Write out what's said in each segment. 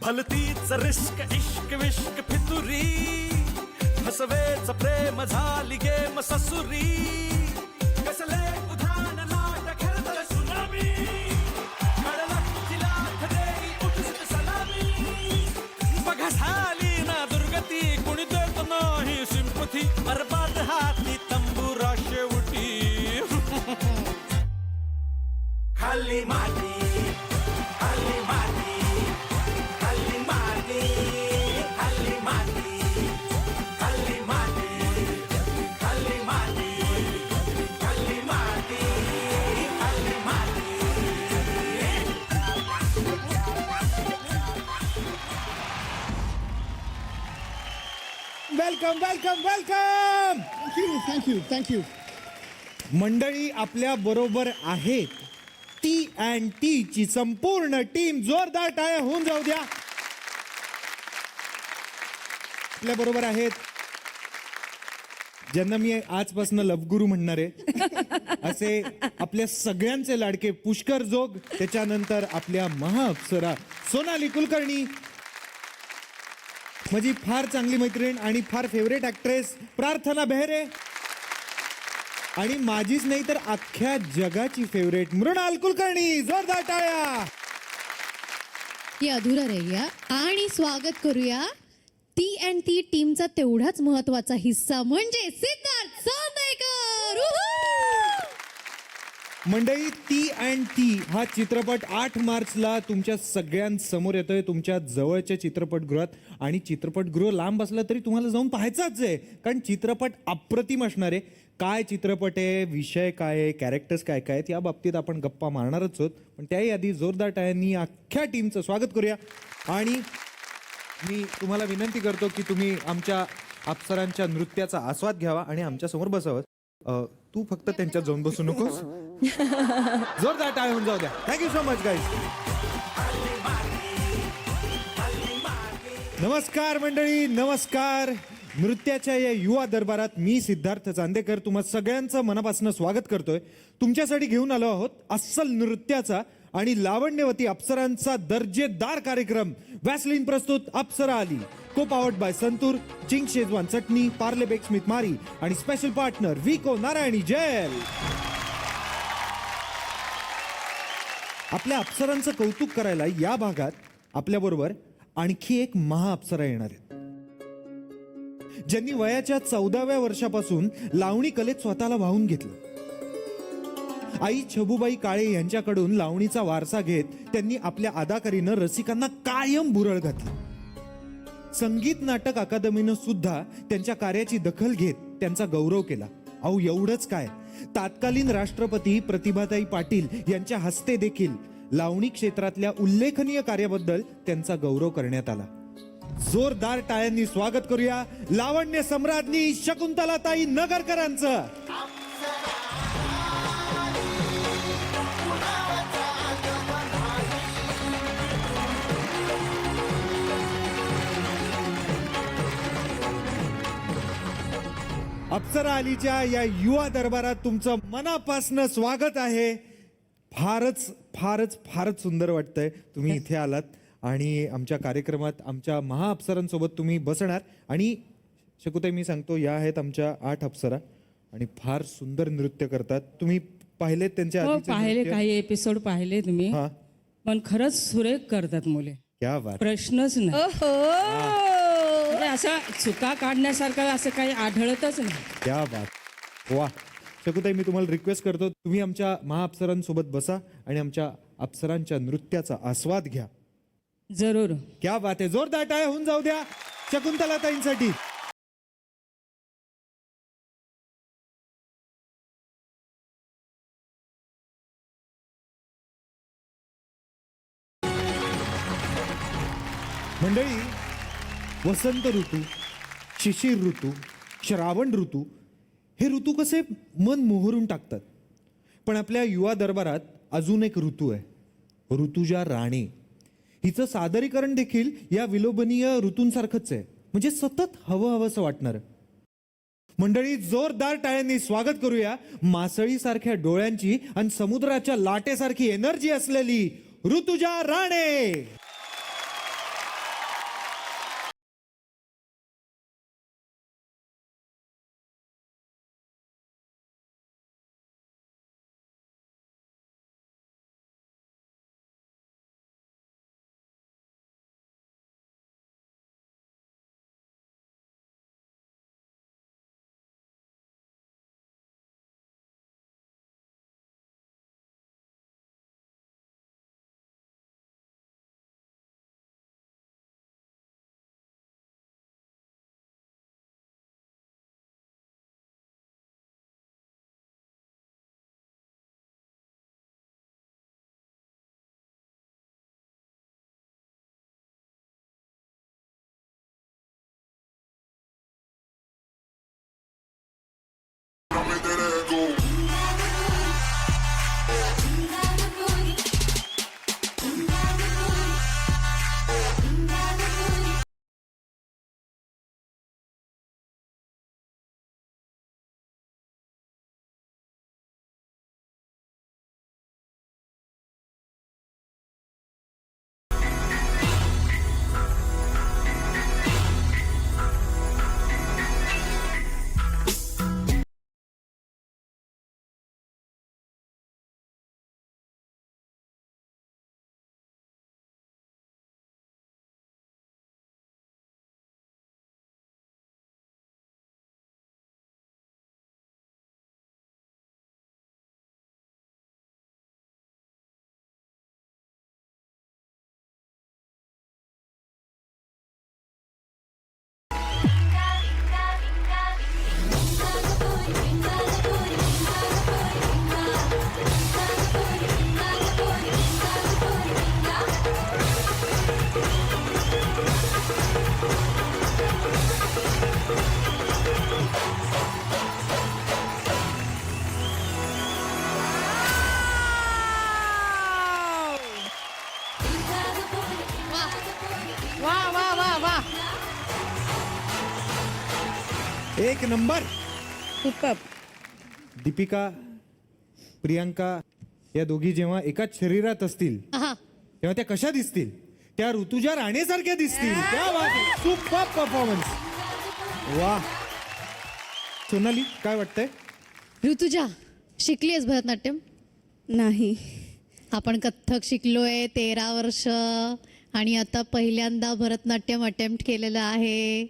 भलतीच रिस्क इश्क विश्क फितुरी फसवेच प्रेम झाली गेम ससुरी कसले उधाण लाट खेळतल सुनामी खडलक लाथ देई उठून सलामी बघा झाली ना दुर्गती कुणी देत नाही सिंपथी बरबाद हाती तंबुरा शेवटी खाली माती खाली माती खाली माती खाली माती खाली माती खाली माती खाली माती खाली माती welcome welcome welcome. Thank you thank you. मंडळी आपल्या बरोबर आहेत. T&T ची संपूर्ण टीम जोरदार टाळ्या होऊन जाऊ द्या. आपल्या बरोबर आहेत ज्यांना मी आजपासून लवगुरू म्हणणार आहे असे आपल्या सगळ्यांचे लाडके पुष्कर जोग, त्याच्यानंतर आपल्या महाअप्सरा सोनाली कुलकर्णी, माझी फार चांगली मैत्रीण आणि फार फेवरेट ऍक्ट्रेस प्रार्थना बेहरे, आणि माझीच नाही तर अख्ख्या जगाची फेवरेट मृणाल कुलकर्णी. जोरदार टाळ्या. हे अधुरा राहूया आणि स्वागत करूया T&T टीमचा तेवढाच महत्वाचा हिस्सा म्हणजे सिद्धार्थ सोंदेकर. मंडळी, T&T हा चित्रपट 8 मार्चला तुमच्या सगळ्यांसमोर येतोय, तुमच्या जवळच्या चित्रपटगृहात. आणि चित्रपटगृह लांब असलं तरी तुम्हाला जाऊन पाहायचाच आहे, कारण चित्रपट अप्रतिम असणार आहे. काय चित्रपट आहे, विषय काय आहे, कॅरेक्टर्स काय काय आहेत, या बाबतीत आपण गप्पा मारणारच आहोत. पण त्याही आधी जोरदार टाळ्यांनी अख्ख्या टीमचं स्वागत करूया. आणि मी तुम्हाला विनंती करतो की तुम्ही आमच्या अप्सरांच्या नृत्याचा आस्वाद घ्यावा आणि आमच्यासमोर बसावं. तू फक्त त्यांच्यात जाऊन बसू नकोस. जोरदार टाळ्या होऊन जाऊ द्या. Thank you so much guys. नमस्कार मंडळी, नमस्कार. नृत्याच्या या युवा दरबारात मी सिद्धार्थ चांदेकर तुम्हा सगळ्यांचं मनापासून स्वागत करतोय. तुमच्यासाठी घेऊन आलो आहोत अस्सल नृत्याचा आणि लावण्यवती अप्सरांचा दर्जेदार कार्यक्रम. वॅसलीन प्रस्तुत अप्सरा आली, co powered by Santoor, Ching Schezwan चटणी, पार्ले बेक स्मिथ मारी आणि special partner Vicco Narayani gel. आपल्या अप्सरांचं कौतुक करायला या भागात आपल्याबरोबर आणखी एक महाअप्सरा येणार आहेत, ज्यांनी वयाच्या 14व्या वर्षापासून लावणी कलेत स्वतःला वाहून घेतलं. आई छबुबाई काळे यांच्याकडून लावणीचा वारसा घेत त्यांनी आपल्या अदाकारीनं रसिकांना कायम भुरळ घातली. संगीत नाटक अकादमीनं सुद्धा त्यांच्या कार्याची दखल घेत त्यांचा गौरव केला. अहो एवढंच काय, तत्कालीन राष्ट्रपती प्रतिभाताई पाटील यांच्या हस्ते देखील लावणी क्षेत्रातल्या उल्लेखनीय कार्याबद्दल त्यांचा गौरव करण्यात आला. जोरदार टाळ्यांनी स्वागत करूया लावण्य सम्राज्ञी शकुंतलाताई नगरकरांचं. अप्सरा आलीच्या या युवा दरबारात तुमचं मनापासनं स्वागत आहे. फारच फारच फारच सुंदर वाटतंय तुम्ही इथे आलात आणि आमच्या कार्यक्रमात आमच्या महाअप्सरांसोबत तुम्ही बसणार. आणि शकुताई, मी सांगतो, या आहेत आमच्या 8 अप्सरा आणि फार सुंदर नृत्य करतात. तुम्ही पाहिलेत त्यांच्या आधीचे पाहिले, नृत्य? काही एपिसोड पाहिले तुम्ही. हा, पण खरंच सुरेख करतात मुले. क्या बात. प्रश्नच नाही. म्हणजे असं चुका काढण्यासारखं असं काही आढळतच नाही. क्या बात. वा. शकुताई, मी तुम्हाला रिक्वेस्ट करतो, तुम्ही आमच्या महाअप्सरांसोबत बसा आणि आमच्या अप्सरांच्या नृत्याचा आस्वाद घ्या. जरूर. क्या बात आहे. जोरदार टाळ्या होऊन जाऊ द्या शकुंतलाताईंसाठी. मंडळी, वसंत ऋतू, शिशिर ऋतू, श्रावण ऋतू हे ऋतू कसे मन मोहरून टाकतात. पण आपल्या युवा दरबारात अजून एक ऋतू आहे, ऋतुजा राणे. हिचं सादरीकरण देखील या विलोभनीय ऋतूंसारखंच आहे, म्हणजे सतत हवंसं वाटणार. मंडळी, जोरदार टाळ्यांनी स्वागत करूया मासळीसारख्या डोळ्यांची आणि समुद्राच्या लाटेसारखी एनर्जी असलेली ऋतुजा राणे. एक नंबर. सुपर. दीपिका, प्रियांका या दोघी जेव्हा एकाच शरीरात असतील हा तेव्हा त्या कशा दिसतील? त्या ऋतुजा राणेसारख्या दिसतील. क्या बात आहे. Super performance. वा. सोनाली काय वाटतंय? ऋतुजा, शिकलीयस भरतनाट्यम? नाही. आपण कथ्थक शिकलोय 13 वर्ष आणि आता पहिल्यांदा भरतनाट्यम अटेम्प्ट केलेलं आहे.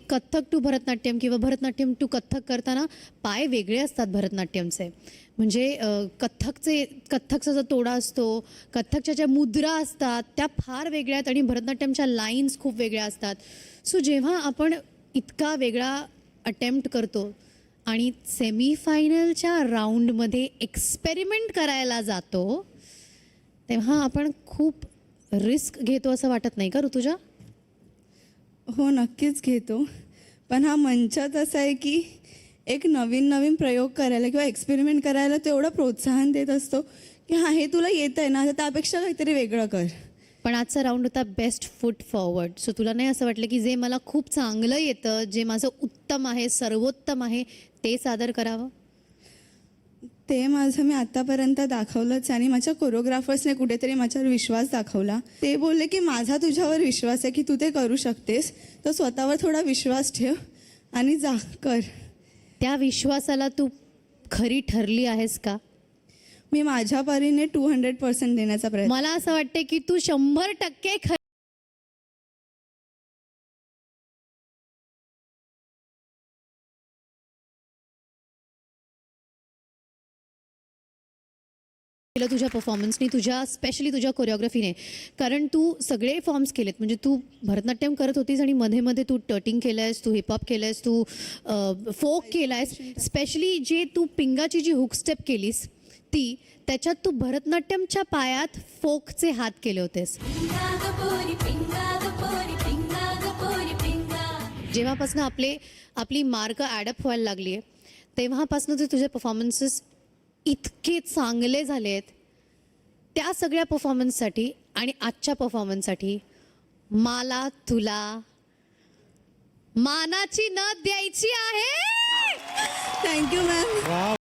कथ्थक टू भरतनाट्यम किंवा भरतनाट्यम टू कथ्थक करताना पाय वेगळे असतात भरतनाट्यमचे. म्हणजे कथ्थकचा जो तोडा असतो, कथ्थकच्या ज्या मुद्रा असतात त्या फार वेगळ्या आहेत आणि भरतनाट्यमच्या लाईन्स खूप वेगळ्या असतात. सो जेव्हा आपण इतका वेगळा अटेम्प्ट करतो आणि सेमीफायनलच्या राऊंडमध्ये एक्सपेरिमेंट करायला जातो तेव्हा आपण खूप रिस्क घेतो असं वाटत नाही का ऋतुजा? हो नक्कीच घेतो, पण हा मंचात असा आहे की एक नवीन नवीन प्रयोग करायला किंवा एक्सपेरिमेंट करायला तो एवढं प्रोत्साहन देत असतो की हा हे तुला येत आहे ना, तर त्यापेक्षा काहीतरी वेगळं कर. पण आजचा राऊंड होता बेस्ट फूट फॉरवर्ड. सो तुला नाही असं वाटलं की जे मला खूप चांगलं येतं, जे माझं उत्तम आहे, सर्वोत्तम आहे, ते सादर करावं? ते माझं मी आतापर्यंत दाखवलंच आणि माझ्या कोरिओग्राफर्सने कुठेतरी माझ्यावर विश्वास दाखवला. ते बोलले की माझा तुझ्यावर विश्वास आहे की तू ते करू शकतेस, तर स्वतःवर थोडा विश्वास ठेव आणि जा कर. त्या विश्वासाला तू खरी ठरली आहेस का? मी माझ्या परीने 200% देण्याचा प्रयत्न. मला असं वाटते की तू 100% खरी केलं तुझ्या परफॉर्मन्सनी, तुझ्या स्पेशली तुझ्या कोरिओग्राफीने. कारण तू सगळे फॉर्म्स केलेत. म्हणजे तू भरतनाट्यम करत होतीस आणि मध्ये मध्ये तू टर्टिंग केलंयस, तू हिपहॉप केलंयस, तू फोक केलायस. स्पेशली जे तू पिंगाची जी हुक स्टेप केलीस ती, त्याच्यात तू भरतनाट्यमच्या पायात फोकचे हात केले होतेस. जेव्हापासून आपली मार्क ॲडअप व्हायला लागली आहे तेव्हापासून ते तुझे परफॉर्मन्सेस इतके चांगले झाले आहेत. त्या सगळ्या परफॉर्मन्ससाठी आणि आजच्या परफॉर्मन्ससाठी मला तुला मानाची नथ द्यायची आहे. Thank you ma'am.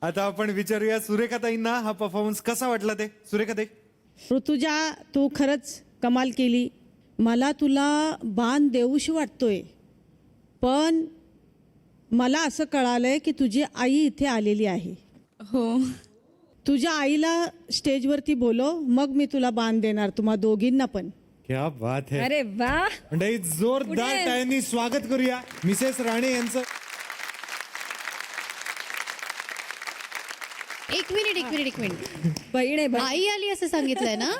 आता आपण विचारूया सुरेखाताईंना हा परफॉर्मन्स कसा वाटला ते. सुरेखाताई. ऋतुजा, तू खरंच कमाल केली. मला तुला बाण देऊशी वाटतोय, पण मला असं कळालंय की तुझी आई इथे आलेली आहे. हो. तुझ्या आईला स्टेजवरती बोलव, मग मी तुला बाण देणार, तुम्हा दोघींना पण. क्या बात है. अरे वा. मंडळी जोरदार टाळ्यांनी स्वागत करूया मिसेस राणे यांचं. एक मिनिट बहीण आहे बहीण. आई आली असं सांगितलंय ना?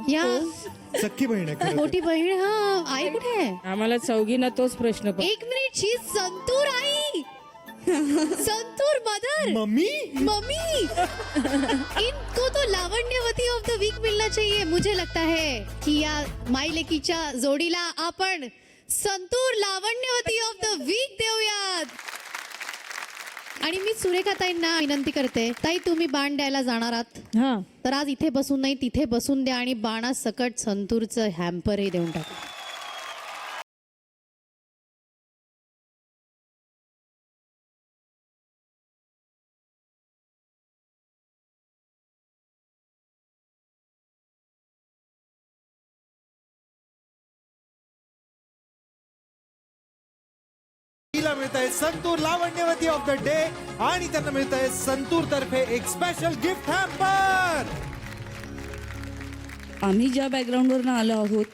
या सख्खी बहीण आहे खरं तर. मोठी बहीण. हा, आई कुठे आहे? आम्हाला चौघींना तोच प्रश्न एक मिनिट, शी संतूर आई. संतूर मदर. मम्मी. मम्मी. इनको तो लावण्यवती ऑफ द वीक मिलना चाहिए. मुझे लगता है कि या माईलेकीच्या जोडीला आपण santoor Lavanyavati of the weak देऊयात. आणि मी सुरेखाताईंना विनंती करते, ताई तुम्ही बाण द्यायला जाणार आहात हा. तर आज इथे बसून नाही तिथे बसून द्या आणि बाणासकट संतूरचं हॅम्परही देऊन टाका. ला मिळत आहे santoor Lavanyavati of the day आणि त्यांना मिळत आहे संतूर तर्फे एक स्पेशल गिफ्ट हॅम्पर. आम्ही ज्या बॅकग्राऊंडवरनं आलो आहोत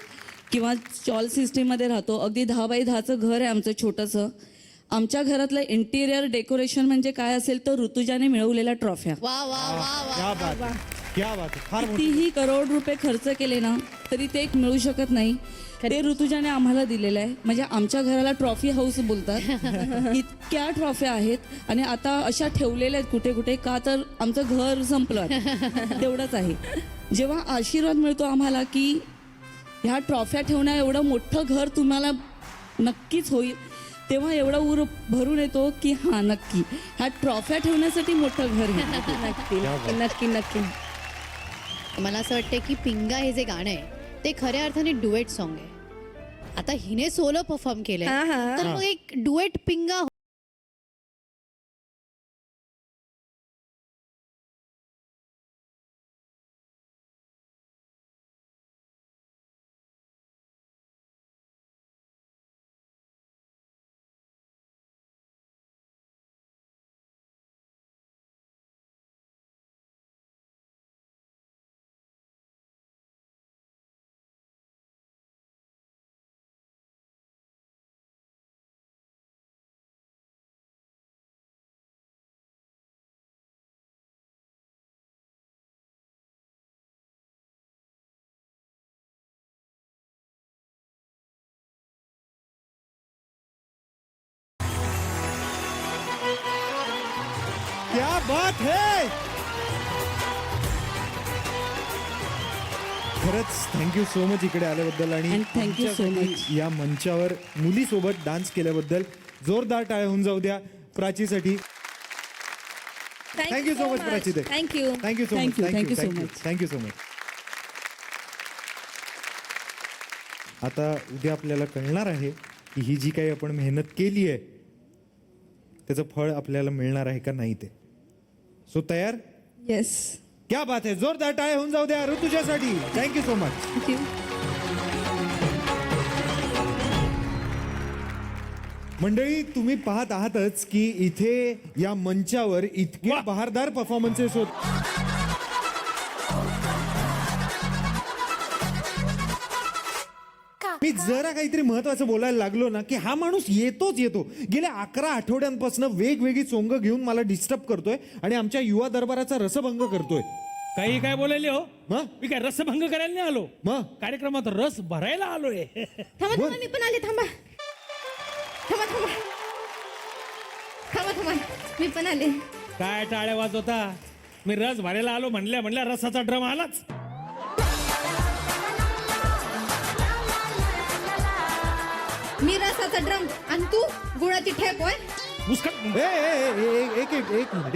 किंवा स्टॉल सिस्टीममध्ये राहतो, अगदी 10 बाय 10चं घर आहे आमचं छोटंसं. आमच्या घरातलं इंटिरियर डेकोरेशन म्हणजे काय असेल तर ऋतुजाने मिळवलेल्या ट्रॉफ्या. वा वा वा वा क्या बात आहे, क्या बात आहे. फार मोठी. कितीही करोड रुपये खर्च केले ना तरी ते एक मिळू शकत नाही. ते ऋतुजाने आम्हाला दिलेलं आहे. म्हणजे आमच्या घराला ट्रॉफी हाऊस बोलतात. इतक्या ट्रॉफ्या आहेत आणि आता अशा ठेवलेल्या आहेत कुठे कुठे, का तर आमचं घर संपलं तेवढंच आहे. जेव्हा आशीर्वाद मिळतो आम्हाला की ह्या ट्रॉफ्या ठेवण्या एवढं मोठं घर तुम्हाला नक्कीच होईल, तेव्हा एवढा ऊर भरून येतो की हां नक्की ह्या ट्रॉफ्या ठेवण्यासाठी मोठं घर आहे. नक्की नक्की. मला असं वाटतं की पिंगा हे जे गाणं आहे ते खऱ्या अर्थाने डुएट सॉन्ग आहे. आता हिने सोलो परफॉर्म केलंय तर मग एक डुएट पिंगा क्या बात है. खरंच थँक्यू सो मच इकडे आल्याबद्दल आणि And thank you so आमच्यासाठी much. या मंचावर मुलीसोबत डान्स केल्याबद्दल जोरदार टाळ्या होऊन जाऊ द्या प्राचीसाठी. Thank you so much Prachi. Thank you. Thank you so much. Thank you so much. Thank you so much. आता उद्या आपल्याला कळणार आहे की ही जी काही आपण मेहनत केली आहे त्याचं फळ आपल्याला मिळणार आहे का नाही ते. सो तयार. येस. क्या बात आहे. जोरदार टाळ्या होऊन जाऊ द्या ऋतुजासाठी. Thank you so much. थँक्यू. मंडळी तुम्ही पाहत आहातच की इथे या मंचावर इतके बहारदार परफॉर्मन्सेस होत. मी जरा काहीतरी महत्वाचं बोलायला लागलो ना की हा माणूस येतोच येतो. गेल्या 11 आठवड्यांपासून वेगवेगळी चोंग घेऊन मला डिस्टर्ब करतोय आणि आमच्या युवा दरबाराचा रसभंग करतोय. काही काय बोलायले हो. मग मी काय रसभंग करायला नाही आलो, मग कार्यक्रमात रस भरायला आलोय. थांबा थांबा मी पण आले. थांबा थांबा थांबा थांबा थांबा मी पण आले. काय टाळ्या वाजवता. मी रस भरायला आलो म्हणल्या रसाचा ड्रम आलाच. मी रसाचा ड्रम आणि तू गुळाची ठेप. होय मुस्कट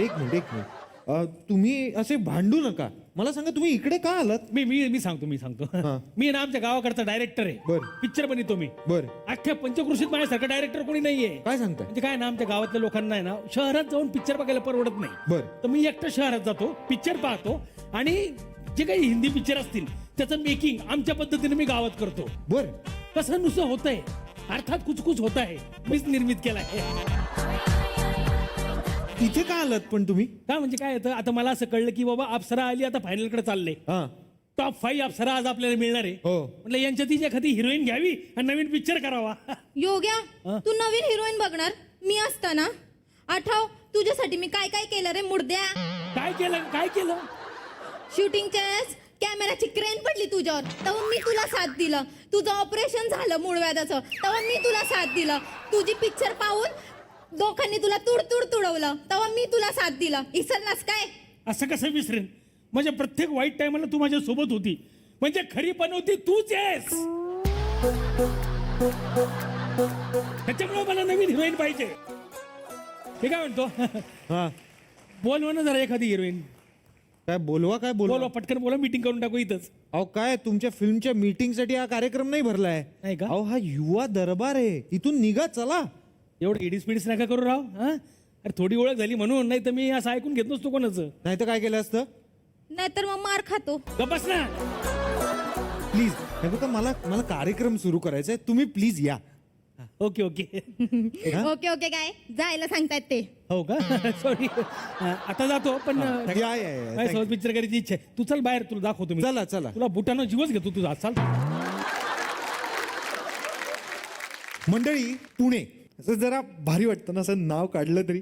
एक मिनिट. तुम्ही असे भांडू नका. मला सांगा तुम्ही इकडे का आलात. मी सांगतो मी ना आमच्या गावाकडचा डायरेक्टर आहे. बरं. पिक्चर बनवतो मी. बर अख्ख्या पंचकृषीत माझ्यासारखं डायरेक्टर कोणी नाहीये. काय सांगताय. म्हणजे काय ना आमच्या गावातल्या लोकांना आहे ना शहरात जाऊन पिक्चर बघायला परवडत नाही. बरं. तर मी एकटं शहरात जातो, पिक्चर पाहतो आणि जे काही हिंदी पिक्चर असतील त्याचं मेकिंग आमच्या पद्धतीने मी गावात करतो. बर कसं नुसतं होतंय, अर्थात कुछ होत आहे. मीच निर्मित केला आहे. इथे का आलात पण तुम्ही. काय म्हणजे काय येतं आता मला असं कळलं की बाबा अप्सरा आली आता फायनल कडे चालले. हा टॉप 5 अप्सरा आज आपल्याला मिळणार आहे. हो. म्हटलं यांच्यात एखादी हिरोईन घ्यावी आणि नवीन पिक्चर करावा. योग्या तू नवीन हिरोईन बघणार मी असताना. आठव तुझ्यासाठी मी काय काय केलं रे मुर्द्या. काय केलं शूटिंगच्या वेळेस कॅमेराची क्रेन पडली तुझ्यावर तेव्हा मी तुला साथ दिलं. तुझं ऑपरेशन झालं मूळव्याधाचं तेव्हा मी तुला साथ दिलं. तुझी पिक्चर पाहून लोकांनी तुला तुडवलं तेव्हा मी तुला साथ दिलं. इसरलास काय. असं कसं विसरेन. म्हणजे प्रत्येक वाईट टायमाला तू माझ्या सोबत होती. म्हणजे खरी बनवती तूच आहेस. त्याच्यामुळे मला नवीन हिरोईन पाहिजे. हे काय म्हणतो. हा बोलवा ना जरा एखादी हिरोईन. काय बोलवा बोलवा पटकन बोला. मीटिंग करून टाकू इथंच. अहो काय तुमच्या फिल्मच्या मीटिंग साठी हा कार्यक्रम नाही भरलाय. नाही का? अहो हा युवा दरबार आहे. इथून निघा चला. एवढं इडीस नका करू राव. हा अरे थोडी ओळख झाली म्हणून, नाही तर मी असं ऐकून घेत नसतो कोणाचं. नाही तर काय केलं असतं. नाहीतर मग मार खातो. गप्पस ना. प्लीज हे बघा मला कार्यक्रम सुरू करायचा आहे. तुम्ही प्लीज या. ओके ओके ओके ओके काय जायला सांगतायत ते. हो का सॉरी आता जातो पण या. माझ्यासोबत पिक्चर करायची इच्छा आहे. तू चल बाहेर, तुला दाखवतो मी. चला, चला. तुला बुटानं जीवच घेतो तुझा. चाल. मंडळी, पुणे असं जरा भारी वाटतं ना, असं नाव काढलं तरी.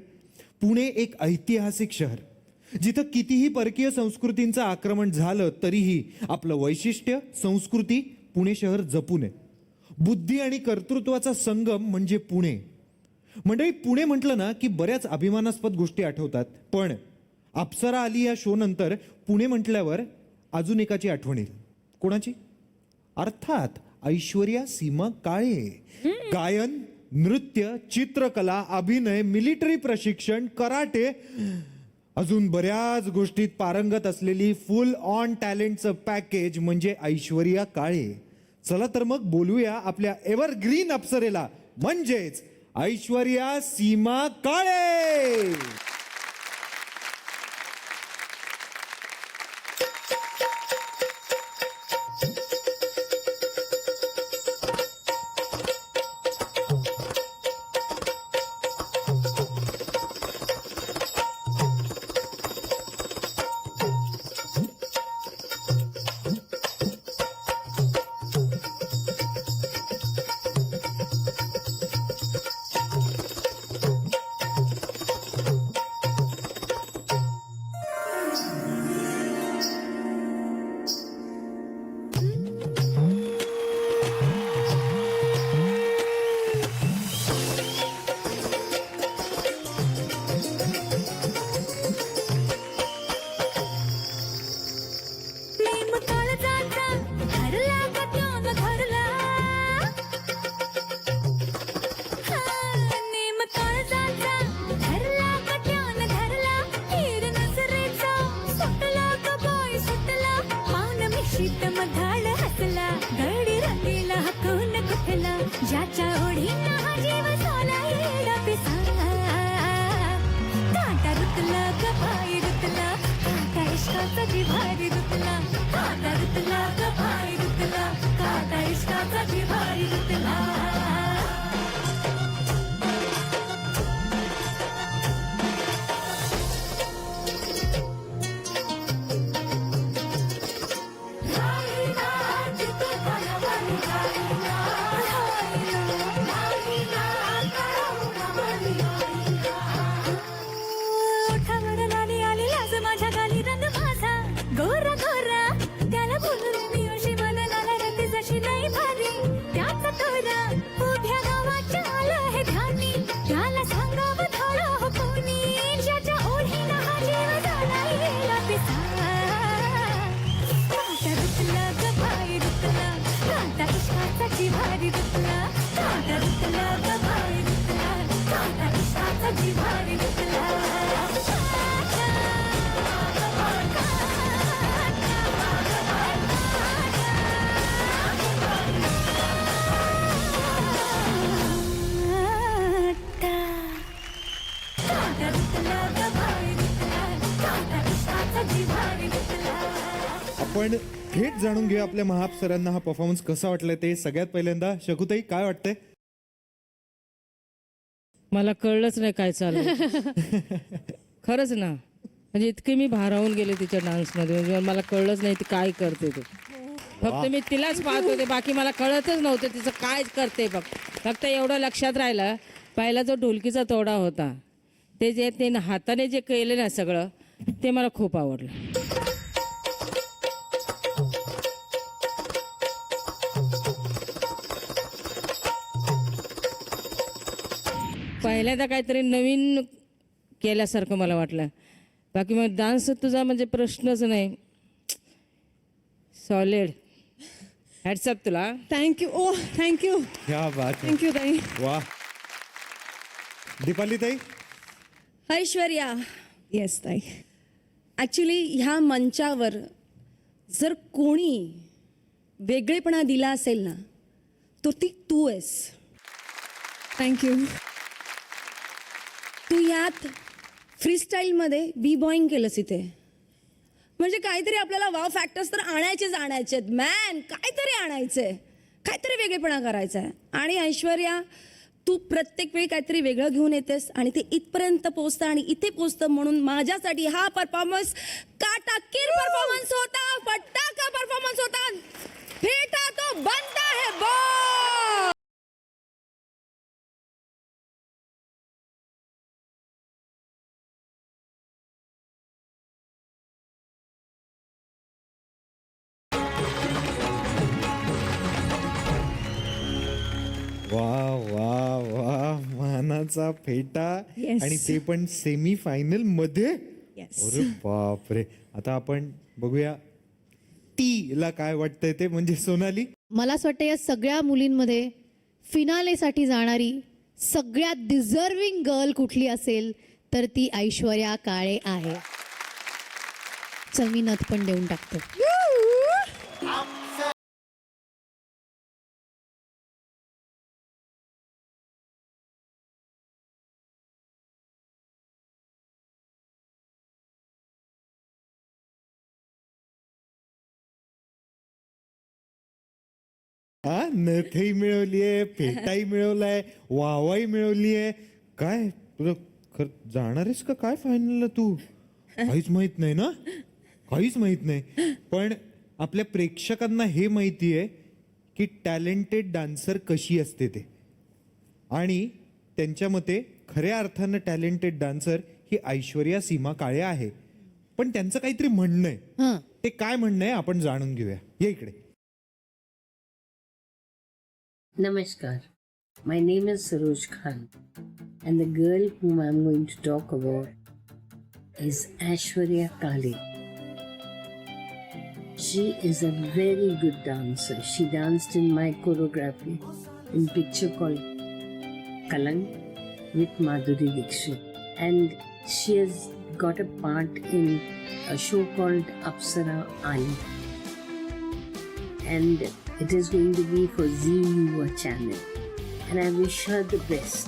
पुणे एक ऐतिहासिक शहर, जिथं कितीही परकीय संस्कृतींचं आक्रमण झालं तरीही आपलं वैशिष्ट्य, संस्कृती पुणे शहर जपून आहे. बुद्धी आणि कर्तृत्वाचा संगम म्हणजे पुणे. मंडळी, पुणे म्हटलं ना की बऱ्याच अभिमानास्पद गोष्टी आठवतात, पण अप्सरा आली या शो नंतर पुणे म्हटल्यावर अजून एकाची आठवण येईल. कोणाची? अर्थात ऐश्वर्या सीमा काळे. गायन, नृत्य, चित्रकला, अभिनय, मिलिटरी प्रशिक्षण, कराटे, अजून बऱ्याच गोष्टीत पारंगत असलेली फुल ऑन टॅलेंटचं पॅकेज म्हणजे ऐश्वर्या काळे. चला तर मग बोलूया आपल्या एव्हरग्रीन अप्सरेला, म्हणजेच ऐश्वर्या सीमा काळे. ज्याच्या ओढीला हा जीव सोला येडा पिसा काटा रुतला गपाई रुतला काटा इश्काचा जिव्हारी रुतला काटा रुतला गपाई रुतला काटा इश्काचा जिव्हारी रुतला आपण थेट जाणून घेऊ आपल्या महाअप्सरांना हा परफॉर्मन्स कसा वाटलाय ते. सगळ्यात पहिल्यांदा शकुताई, काय वाटतंय? मला कळलंच नाही काय चाललं. खरंच ना, म्हणजे इतके मी भारावून गेले तिच्या डान्समध्ये, म्हणजे मला कळलंच नाही ती काय करते ते. फक्त मी तिलाच पाहत होते, बाकी मला कळतच नव्हतं तिचं काय करते. फक्त एवढं लक्षात राहिलं, पहिला जो ढोलकीचा तोडा होता ते जे ते हाताने जे केलं ना सगळं, ते मला खूप आवडलं. पहिल्यांदा काहीतरी नवीन केल्यासारखं मला वाटलं. बाकी मग डान्स तुझा म्हणजे प्रश्नच नाही. सॉलिड. हॅट्सअप तुला. थँक्यू. ओ थँक्यू. क्या बात आहे. थँक्यू ताई. वा. दीपाली ताई. ऐश्वर्या, येस ताई. ॲक्च्युली ह्या मंचावर जर कोणी वेगळेपणा दिला असेल ना, तो ती तू आहेस. थँक्यू. तू यात फ्रीस्टाईलमध्ये बी बॉईंग केलंस इथे. म्हणजे काहीतरी आपल्याला वाव फॅक्टर्स तर आणायचेच आणायचेत मॅन. काहीतरी आणायचंय, काहीतरी वेगळेपणा करायचा आहे. आणि ऐश्वर्या, तू प्रत्येक वेळी काहीतरी वेगळं घेऊन येतेस आणि ते इथपर्यंत पोहोचतं आणि इथे पोहोचतं, म्हणून माझ्यासाठी हा परफॉर्मन्स काटाकीर परफॉर्मन्स होता, फटाका परफॉर्मन्स होता. फेटा तो बनता है बॉस. वा वा वा, मानाचा फेटा. Yes. आणि ते पण सेमी फायनल मध्ये. अरे बापरे. आता आपण बघूया टी ला काय वाटतंय ते, म्हणजे सोनाली. मला असं वाटतं या सगळ्या मुलींमध्ये फिनालेसाठी जाणारी सगळ्यात डिझर्विंग गर्ल कुठली असेल तर ती ऐश्वर्या काळे आहे. चल मी नथ पण देऊन टाकतो. हा, नथही मिळवलीये, फेटाही मिळवलाय, वावाही मिळवलीये. काय तुला जाणार आहेस का काय फायनलला तू? काहीच माहित नाही ना, काहीच माहित नाही. पण आपल्या प्रेक्षकांना हे माहिती आहे की टॅलेंटेड डान्सर कशी असते ते, आणि त्यांच्या मते खऱ्या अर्थानं टॅलेंटेड डान्सर ही ऐश्वर्या सीमा काळे आहे. पण त्यांचं काहीतरी म्हणणं आहे. हां, ते काय म्हणणं आहे आपण जाणून घेऊया. या इकडे. Namaskar. My name is Saroj Khan, and the girl whom I'm going to talk about is Aishwarya Kale. She is a very good dancer. She danced in my choreography in picture called Kalank with Madhuri Dixit, and she has got a part in a show called Apsara Aali, and it is going to be for Zee Yuva channel, and I wish her the best.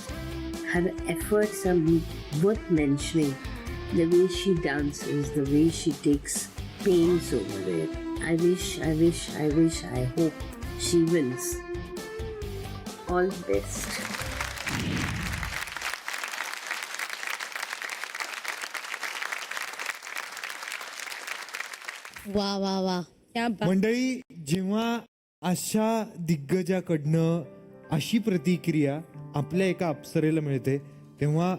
Her efforts are worth mentioning. The way she dances, the way she takes pains over it. I hope she wins. All the best. वा वा वा. मंडळी, जेव्हा अशा दिग्गजाकडनं अशी प्रतिक्रिया आपल्या एका अप्सरेला मिळते, तेव्हा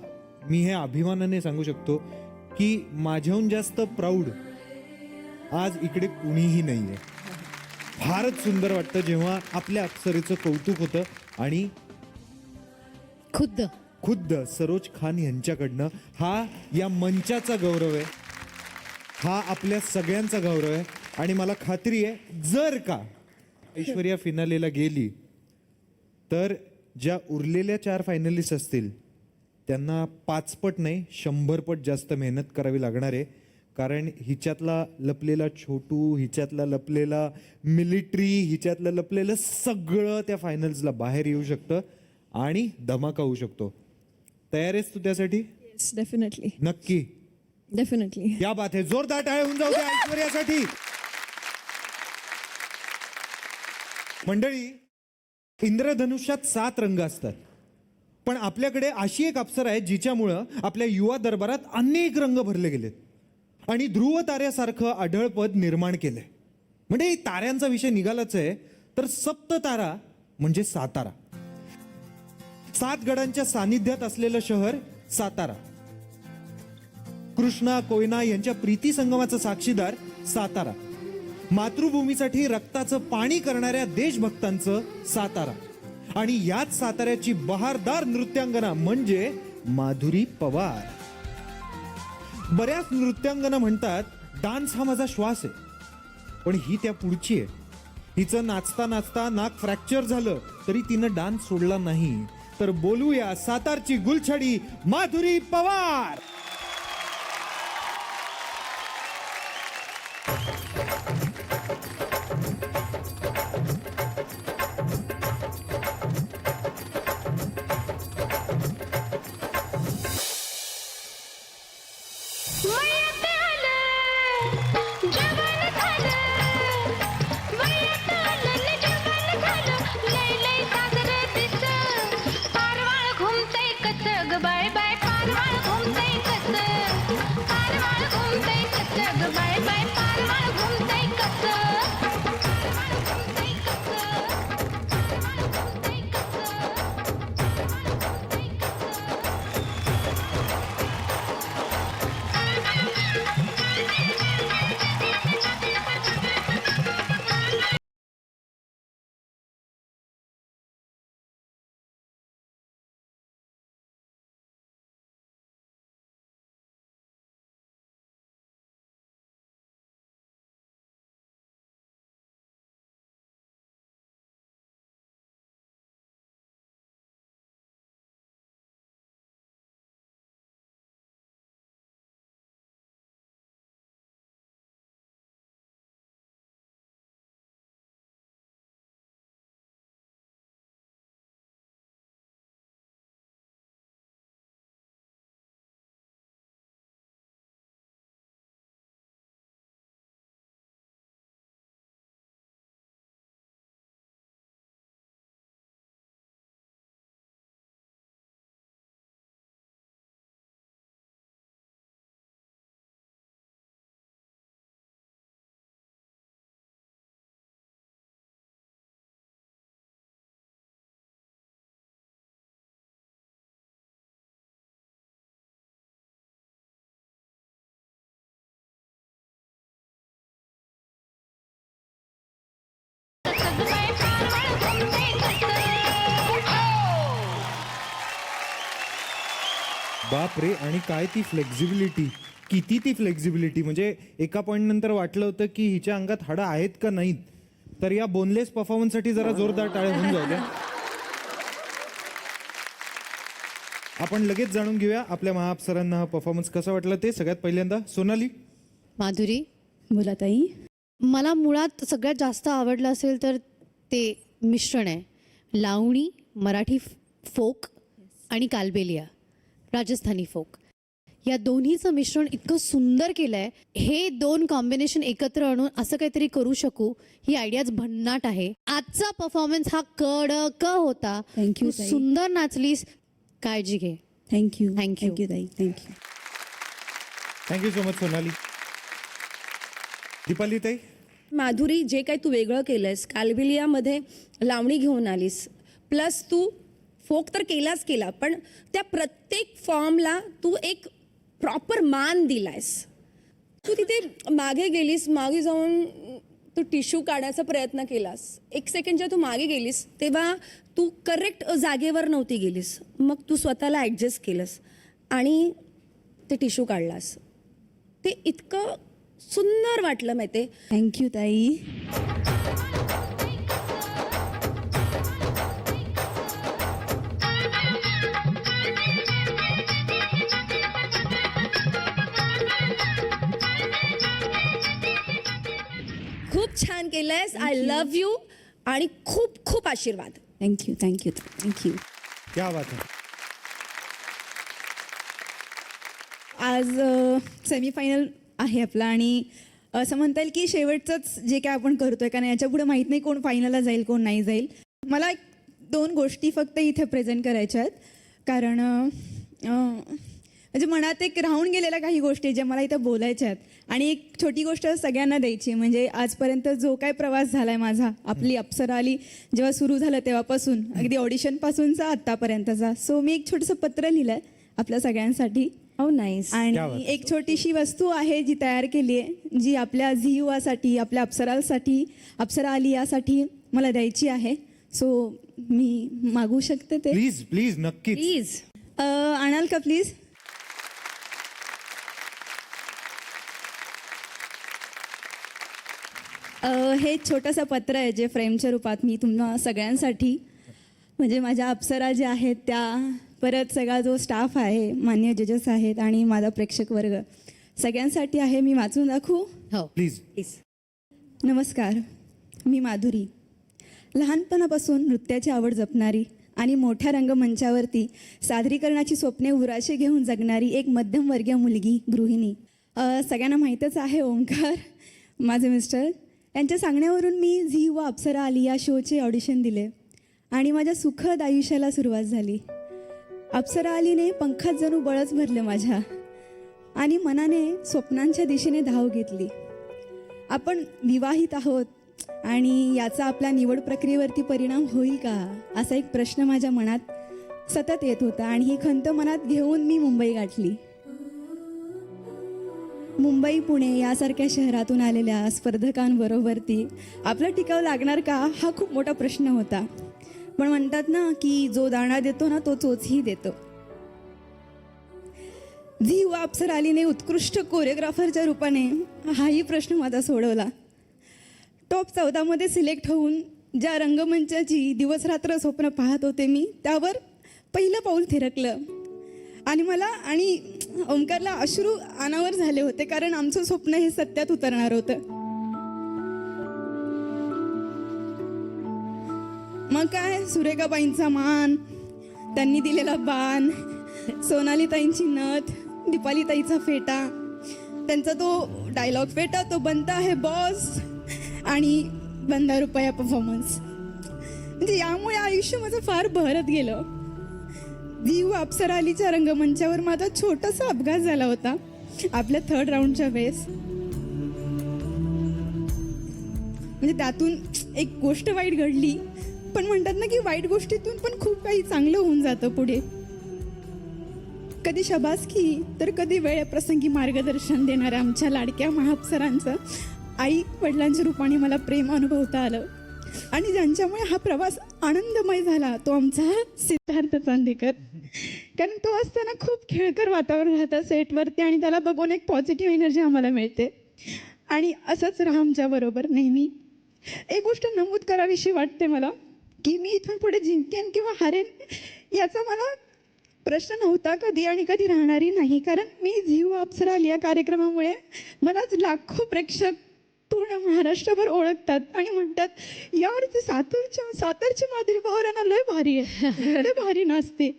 मी हे अभिमानाने सांगू शकतो की माझ्याहून जास्त प्राऊड आज इकडे कुणीही नाहीये. फारच सुंदर वाटतं जेव्हा आपल्या अप्सरेचं कौतुक होतं, आणि खुद्द सरोज खान यांच्याकडनं हा या मंचाचा गौरव आहे, हा आपल्या सगळ्यांचा गौरव आहे. आणि मला खात्री आहे जर का ऐश्वर्या फिनालेला गेली तर ज्या उरलेल्या 4 फायनलिस्ट असतील त्यांना 5 पट नाही 100 पट जास्त मेहनत करावी लागणार आहे. कारण हिच्यातला लपलेला छोटू, हिच्यातला लपलेला मिलिटरी, हिच्यातलं लपलेलं सगळं त्या फायनल्सला बाहेर येऊ शकतं आणि धमाका होऊ शकतो. तयार आहेस तू त्यासाठी? डेफिनेटली नक्की. डेफिनेटली. क्या बात आहे. जोरदार टाळ्या होऊन जाऊ द्या ऐश्वर्यासाठी. मंडळी, इंद्रधनुष्यात 7 रंग असतात, पण आपल्याकडे अशी एक अप्सरा आहे जिच्यामुळं आपल्या युवा दरबारात अनेक रंग भरले गेलेत आणि ध्रुव ताऱ्यासारखं आढळपद निर्माण केलंय. म्हणजे ताऱ्यांचा विषय निघालाच आहे तर सप्त तारा म्हणजे सातारा. 7 गडांच्या सानिध्यात असलेलं शहर सातारा. कृष्णा कोयना यांच्या प्रीती संगमाचा साक्षीदार सातारा. मातृभूमीसाठी रक्ताचं पाणी करणाऱ्या देशभक्तांचं सातारा. आणि याच साताऱ्याची बहारदार नृत्यांगना म्हणजे माधुरी पवार. बऱ्याच नृत्यांगना म्हणतात डान्स हा माझा श्वास आहे, पण ही त्या पुढची आहे. हिचं नाचता नाचता नाक फ्रॅक्चर झालं तरी तिनं डान्स सोडला नाही. तर बोलूया सातारची गुलछडी माधुरी पवार. परवा बाप रे, आणि काय ती फ्लेक्झिबिलिटी, किती ती फ्लेक्झिबिलिटी. म्हणजे एका पॉईंट नंतर वाटलं होतं की हिच्या अंगात हाडं आहेत का नाहीत. तर या बोनलेस परफॉर्मन्ससाठी जरा जोरदार टाळ्या होऊन जाऊ द्या. आपण लगेच जाणून घेऊया आपल्या महाअप्सरांना हा परफॉर्मन्स कसा वाटला ते. सगळ्यात पहिल्यांदा सोनाली. माधुरी, बोला ताई. मला मुळात सगळ्यात जास्त आवडलं असेल तर ते मिश्रण आहे, लावणी, मराठी फोक आणि कालबेलिया राजस्थानी फोक. या दोन्हीचं मिश्रण इतकं सुंदर केलं आहे. हे दोन कॉम्बिनेशन एकत्र आणून असं काहीतरी करू शकू, ही आयडियाच भन्नाट आहे. आजचा परफॉर्मन्स हा कडक होता. Thank you, तू ताई. सुंदर नाचलीस. काळजी घे. Thank you Thank you. ताई. Thank you. Thank you so much Sonali. Deepali ताई. माधुरी, जे काही तू वेगळं केलंयस, कालबिलियामध्ये लावणी घेऊन आलीस, प्लस तू फोक तर केलाच केला, पण त्या प्रत्येक फॉर्मला तू एक प्रॉपर मान दिलायस. तू तिथे मागे गेलीस, मागे जाऊन तू टिश्यू काढायचा प्रयत्न केलास. एक सेकंड जेव्हा तू मागे गेलीस तेव्हा तू करेक्ट जागेवर नव्हती गेलीस, मग तू स्वतःला ॲडजस्ट केलंस आणि ते टिश्यू काढलास. ते इतकं सुंदर वाटलं माहिती आहे. थँक्यू ताई. खूप छान केलंयस. आय लव्ह यू आणि खूप खूप आशीर्वाद. थँक्यू. थँक्यू. क्या बात आहे. आज सेमीफायनल आहे आपला आणि असं म्हणता येईल की शेवटचंच जे काय आपण करतोय, कारण याच्या पुढे माहीत नाही कोण फायनलला जाईल कोण नाही जाईल. मला 2 गोष्टी फक्त इथे प्रेझेंट करायच्या आहेत, कारण म्हणजे मनात एक राहून गेलेल्या काही गोष्टी ज्या मला इथं बोलायच्या आहेत. आणि एक छोटी गोष्ट सगळ्यांना द्यायची, म्हणजे आजपर्यंत जो काय प्रवास झाला आहे माझा, आपली अप्सरा आली जेव्हा सुरू झालं तेव्हापासून, अगदी ऑडिशनपासूनचा आत्तापर्यंतचा. सो मी एक छोटंसं पत्र लिहिलं आहे आपल्या सगळ्यांसाठी. हो नाईस. आणि एक छोटीशी वस्तू आहे जी तयार केली आहे, जी आपल्या झी युवासाठी, आपल्या अप्सरासाठी, अप्सरा आली यासाठी मला द्यायची आहे. सो मी मागू शकते ते? प्लीज प्लीज, नक्कीच. प्लीज. आणाल का प्लीज? हे छोटंसं पत्र आहे जे फ्रेमच्या रूपात मी तुम्हाला सगळ्यांसाठी, म्हणजे माझ्या अप्सरा ज्या आहेत त्या, परत सगळा जो स्टाफ आहे, मान्य जजेस आहेत आणि माझा प्रेक्षक वर्ग, सगळ्यांसाठी आहे. मी वाचून दाखवू? हो प्लीज. नमस्कार, मी माधुरी. लहानपणापासून नृत्याची आवड जपणारी आणि मोठ्या रंगमंचावरती सादरीकरणाची स्वप्ने उराशी घेऊन जगणारी एक मध्यमवर्गीय मुलगी, गृहिणी. सगळ्यांना माहीतच आहे ओंकार, माझे मिस्टर. यांच्या सांगण्यावरून मी झी व अप्सरा आली या शोचे ऑडिशन दिले आणि माझ्या सुखद आयुष्याला सुरुवात झाली. अप्सरा आलीने पंखात जणू बळच भरलं माझ्या आणि मनाने स्वप्नांच्या दिशेने धाव घेतली. आपण विवाहित आहोत आणि याचा आपल्या निवड प्रक्रियेवरती परिणाम होईल का, असा एक प्रश्न माझ्या मनात सतत येत होता आणि ही खंत मनात घेऊन मी मुंबई गाठली. मुंबई, पुणे यासारख्या शहरातून आलेल्या स्पर्धकांबरोबरती आपला टिकाव लागणार का, हा खूप मोठा प्रश्न होता. पण म्हणतात ना की जो दाणा देतो ना तो चोचही देतो. झी व अप्सरा आलीने उत्कृष्ट कोरिओग्राफरच्या रूपाने हाही प्रश्न माझा सोडवला. टॉप 14मध्ये सिलेक्ट होऊन ज्या रंगमंचाची दिवसरात्र स्वप्न पाहत होते मी, त्यावर पहिलं पाऊल थिरकलं आणि मला आणि ओंकारला अश्रू अनावर झाले होते, कारण आमचं स्वप्न हे सत्यात उतरणार होतं. मग काय, सुरेखाबाईंचा मान, त्यांनी दिलेला बाण, सोनालीताईंची नथ, दीपालीताईचा फेटा, त्यांचा तो डायलॉग, फेटा तो बनता है बॉस, आणि 15 रुपया परफॉर्मन्स. म्हणजे यामुळे आयुष्य माझं फार बहरत गेलं. झी व अप्सरा आलीच्या रंगमंचावर माझा छोटासा अपघात झाला होता आपल्या 3rd राऊंडच्या वेळेस. म्हणजे त्यातून एक गोष्ट वाईट घडली, पण म्हणतात ना की वाईट गोष्टीतून पण खूप काही चांगलं होऊन जातं पुढे. कधी शाबासकी तर कधी वेळप्रसंगी मार्गदर्शन देणाऱ्या आमच्या लाडक्या महाअप्सरांचं आई वडिलांच्या रूपाने मला प्रेम अनुभवता आलं आणि ज्यांच्यामुळे हा प्रवास आनंदमय झाला तो आमचा सिद्धार्थ चांदेकर. कारण तो असताना खूप खेळकर वातावरण राहतं सेटवरती आणि त्याला बघून एक पॉझिटिव्ह एनर्जी आम्हाला मिळते. आणि असंच राहा आमच्याबरोबर नेहमी. एक गोष्ट नमूद करावीशी वाटते मला की मी इथून पुढे जिंकेन किंवा हारेन याचा मला प्रश्न नव्हता कधी आणि कधी राहणारही नाही. कारण मी झीव अप्सरा आली या कार्यक्रमामुळे मलाच लाखो प्रेक्षक पूर्ण महाराष्ट्रभर ओळखतात आणि म्हणतात यार ते सातारची माधुरी पवारांना लय भारी आहे, लय भारी नाचते.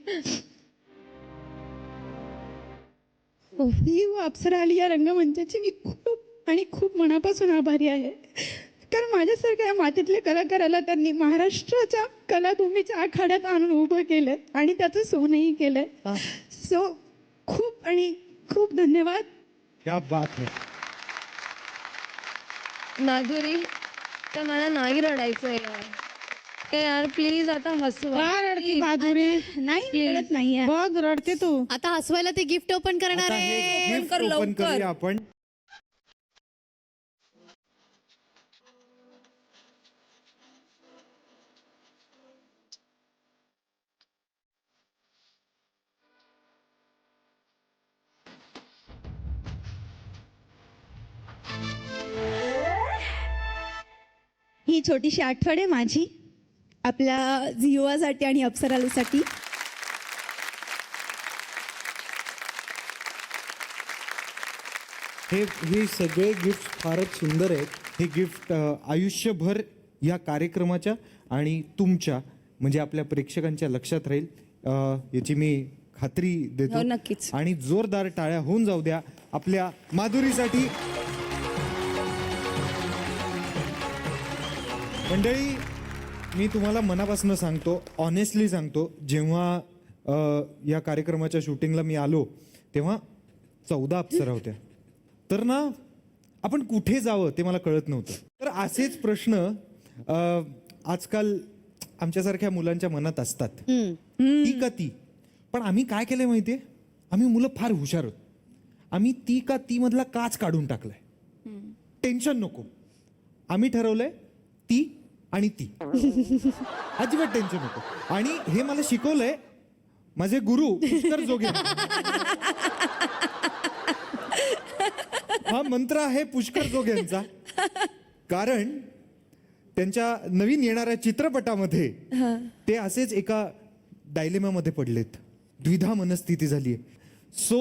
झीव अप्सरा आली या रंगमंचाची मी खूप आणि खूप मनापासून आभारी आहे. कारण माझ्यासारख्या या मातीतल्या कलाकाराला त्यांनी महाराष्ट्राच्या कलाभूमीच्या आखाड्यात आणून उभं केलं आणि त्याचं सोनंही केलंय. सो खूप आणि खूप धन्यवाद. क्या बात है. माधुरी तर मला नाही रडायचं यार प्लीज आता हसवा. माधुरी नाही रडत नाहीये. बघ रडते तू. आता हसवायला ते गिफ्ट ओपन करणार आता आहे. हे gift open करूया आपण. ही छोटीशी आठवण आहे माझी आपल्या झिओसाठी आणि अप्सरासाठी. हे सगळे गिफ्ट फारच सुंदर आहेत. हे गिफ्ट आयुष्यभर या कार्यक्रमाच्या आणि तुमच्या म्हणजे आपल्या प्रेक्षकांच्या लक्षात राहील याची मी खात्री देतो. हो, नक्कीच. आणि जोरदार टाळ्या होऊन जाऊ द्या आपल्या माधुरीसाठी. मंडळी मी तुम्हाला मनापासून सांगतो, ऑनेस्टली सांगतो, जेव्हा या कार्यक्रमाच्या शूटिंगला मी आलो तेव्हा 14 अप्सरा होत्या. तर ना आपण कुठे जावं ते मला कळत नव्हतं. तर असेच प्रश्न आजकाल आमच्यासारख्या मुलांच्या मनात असतात, ती का ती. पण आम्ही काय केलंय माहितीये, आम्ही मुलं फार हुशार आहोत. आम्ही ती का ती मधला काच काढून टाकलाय. टेन्शन नको. आम्ही ठरवलंय ती आणि ती. अजिबात टेन्शन नको. आणि हे मला शिकवलंय माझे गुरु पुष्कर जोगे. हा मंत्र आहे पुष्कर जोगे यांचा. कारण त्यांच्या नवीन येणाऱ्या चित्रपटामध्ये ते असेच एका डायलेमामध्ये पडलेत. द्विधा मनस्थिती झाली. सो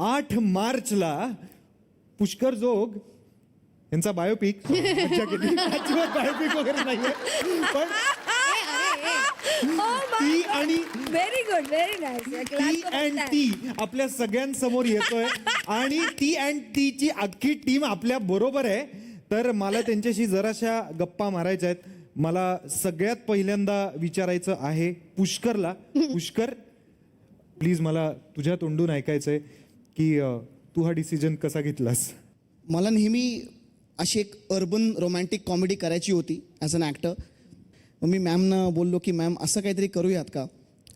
8 मार्चला पुष्कर जोग यांचा बायोपिक अजिबात बायोपिक वगैरे नाहीये, पण ती आणि very good very nice. T and T आपल्या सगळ्यांसमोर येतोय आणि टी अँड टी ची अख्खी टीम आपल्या बरोबर आहे. तर मला त्यांच्याशी जराशा गप्पा मारायच्या आहेत. मला सगळ्यात पहिल्यांदा विचारायचं आहे पुष्करला. पुष्कर प्लीज मला तुझ्या तोंडून ऐकायचंय की तू हा डिसिजन कसा घेतलास. मला नेहमी अशी एक अर्बन रोमॅन्टिक कॉमेडी करायची होती ॲज अन ॲक्टर. मी मॅमना बोललो की मॅम असं काहीतरी करूयात का.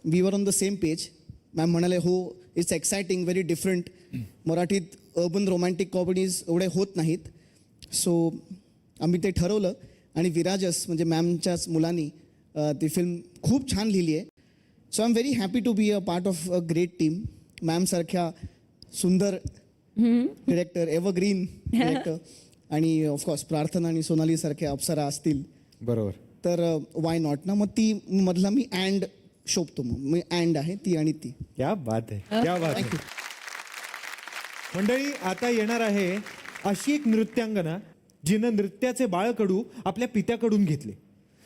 We were on the same page. Ma'am म्हणाले हो इट्स एक्सायटिंग व्हेरी डिफरंट. मराठीत अर्बन रोमॅन्टिक कॉमेडीज एवढे होत नाहीत. सो आम्ही ते ठरवलं आणि विराजस म्हणजे मॅमच्याच मुलांनी ती फिल्म खूप छान लिहिली आहे. So I am very happy to be a part of a great team. मॅमसारख्या सुंदर डिरेक्टर, एव्हरग्रीन डिरेक्टर आणि ऑफकोर्स प्रार्थना आणि सोनाली सारख्या अप्सरा असतील बरोबर. तर वाय नॉट ना. मग ती मधला मी अँड शोभतो. मग मी अँड आहे ती आणि ती. क्या बात आहे, क्या बात आहे. मंडळी आता येणार आहे अशी एक नृत्यांगना जिनं नृत्याचे बाळकडू आपल्या पित्याकडून घेतले.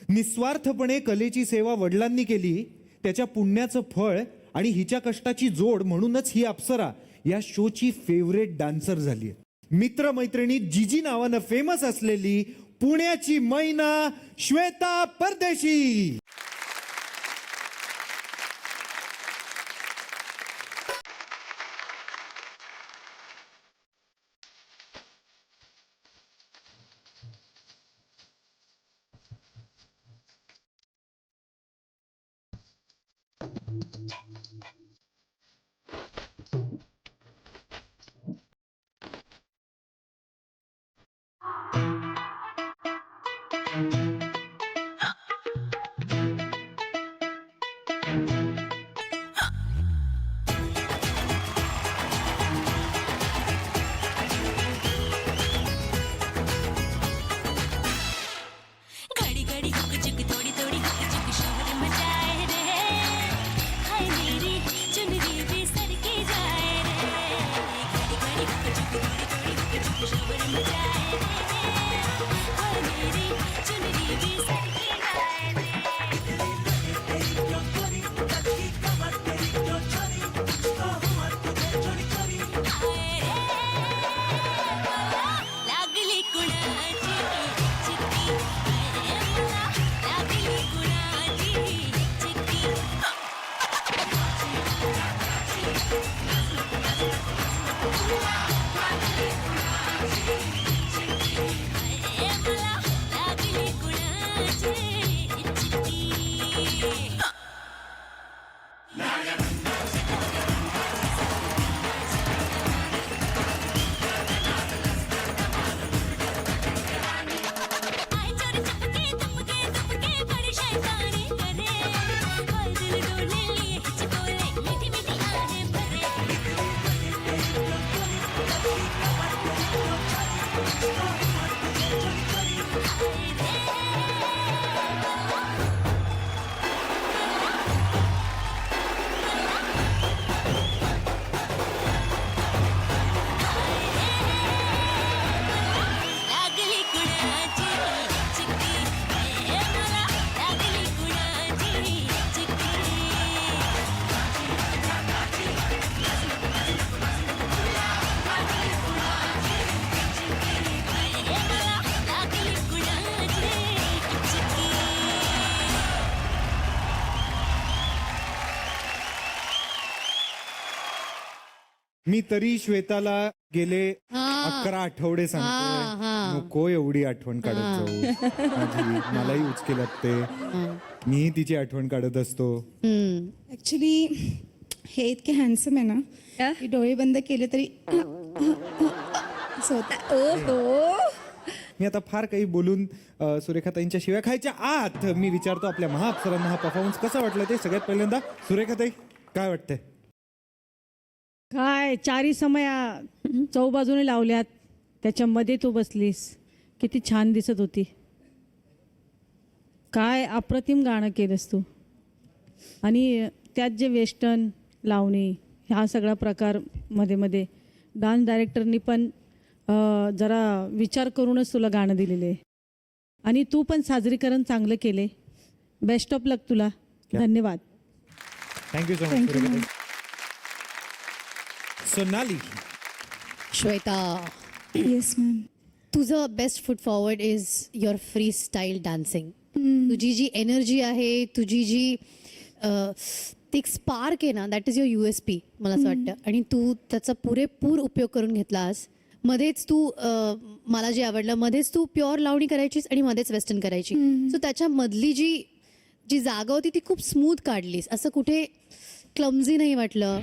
निस्वार्थपणे कलेची सेवा वडिलांनी केली. त्याच्या पुण्याचं फळ आणि हिच्या कष्टाची जोड म्हणूनच ही अप्सरा या शोची फेवरेट डान्सर झाली आहे. मित्रमैत्रिणी जिजी नावानं फेमस असलेली पुण्याची मैना श्वेता परदेशी. मी तरी श्वेताला गेले हा. 11 आठवडे हा, सांगतोय हा. नको एवढी आठवण काढत जाऊ माझी. मलाही उचके लागते, मी तिची आठवण काढत असतो. ॲक्च्युली हे इतके हँडसम आहे ना की डोळे बंद केले तरी असं होतं. मी आता फार काही बोलून सुरेखाताईंच्या शिव्या खायच्या आत मी विचारतो आपल्या महाअप्सरांना हा परफॉर्मन्स कसा वाटला ते. सगळ्यात पहिल्यांदा सुरेखाताई काय वाटतंय? काय चारी समया चौबाजूने लावल्यात, त्याच्यामध्ये तू बसलीस, किती छान दिसत होती. काय अप्रतिम गाणं केलंस तू. आणि त्यात जे वेस्टर्न लावणी हा सगळा प्रकार मध्ये मध्ये डान्स डायरेक्टरनी पण जरा विचार करूनच तुला गाणं दिलेलं आहे. आणि तू पण साजरीकरण चांगलं केले. बेस्ट ऑफ लक तुला. धन्यवाद. थँक्यू सो मच सुरेखाताई. Sonali, Shweta, yes ma'am. तुझं best foot forward is your freestyle dancing. तुझी जी एनर्जी आहे, तुझी जी ती एक स्पार्क आहे ना, दॅट इज युअर USP मला असं वाटतं. आणि तू त्याचा पुरेपूर उपयोग करून घेतलास. मध्येच तू मला जे आवडलं, मध्येच तू प्युअर लावणी करायचीस आणि मध्येच वेस्टर्न करायची. सो त्याच्यामधली जी जागा होती ती खूप स्मूथ काढलीस. असं कुठे क्लमझी नाही वाटलं.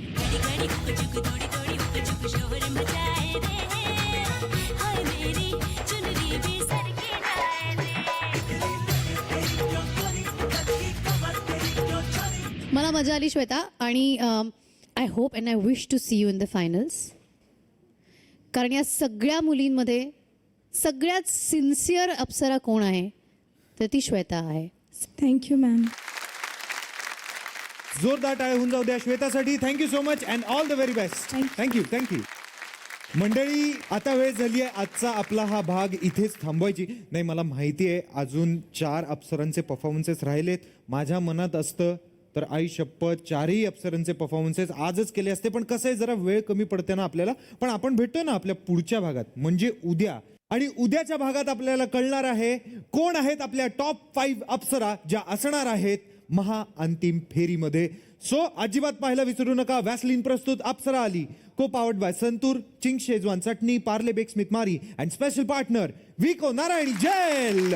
मला मजा आली श्वेता. आणि I hope and I wish to see you in the finals. कारण या सगळ्या मुलींमध्ये सगळ्यात सिन्सिअर अप्सरा कोण आहे तर ती श्वेता आहे. Thank you ma'am. जोरदार टाळ्या होऊन जाऊ द्या श्वेतासाठी. Thank you so much and all the very best. Thank you. मंडळी, आता वेळ झाली आहे आजचा आपला हा भाग इथेच थांबवायची. नाही, मला माहिती आहे अजून 4 अप्सरांचे परफॉर्मन्सेस राहिलेत. माझ्या मनात असतं तर आई शपथ 4ही अप्सरांचे परफॉर्मन्सेस आजच केले असते. पण कसं आहे, जरा वेळ कमी पडते ना आपल्याला. पण आपण भेटतो ना आपल्या पुढच्या भागात, म्हणजे उद्या. आणि उद्याच्या भागात आपल्याला कळणार आहे कोण आहेत आपल्या टॉप 5 अप्सरा ज्या असणार आहेत महा अंतिम फेरीमध्ये. सो अजिबात पाहायला विसरू नका. वॅसलीन प्रस्तुत अप्सरा आली, co powered by Santoor, Ching's Schezwan चटणी, Parle Bakesmith Marie and special partner Vicco Narayani gel.